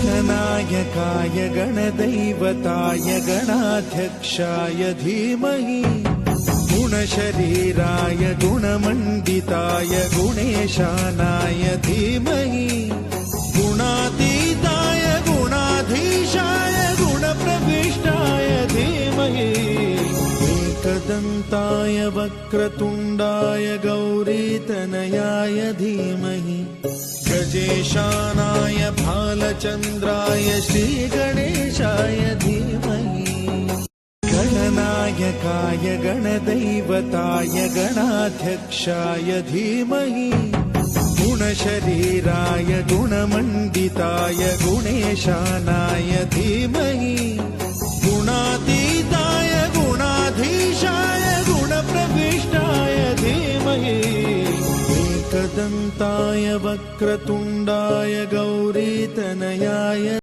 गणनायकाय गणदैवताय गणाध्यक्षाय धीमहि गुणशरीराय गुणमण्डिताय गुणेशानाय धीमहि गुणातीताय गुणाधीशाय गुणप्रविष्टाय धीमहि एकदन्ताय वक्रतुण्डाय गौरीतनयाय धीमहि गजेशानाय भालचन्द्राय श्रीगणेशाय धीमहि गणनायकाय गणदैवताय गणाध्यक्षाय धीमहि गुणशरीराय गुणमण्डिताय गुणेशानाय धीमहि गुणातीताय गुणाधीशाय गुणप्रविष्टाय धीमहि एकदन्ताय वक्रतुण्डाय गौरीतनयाय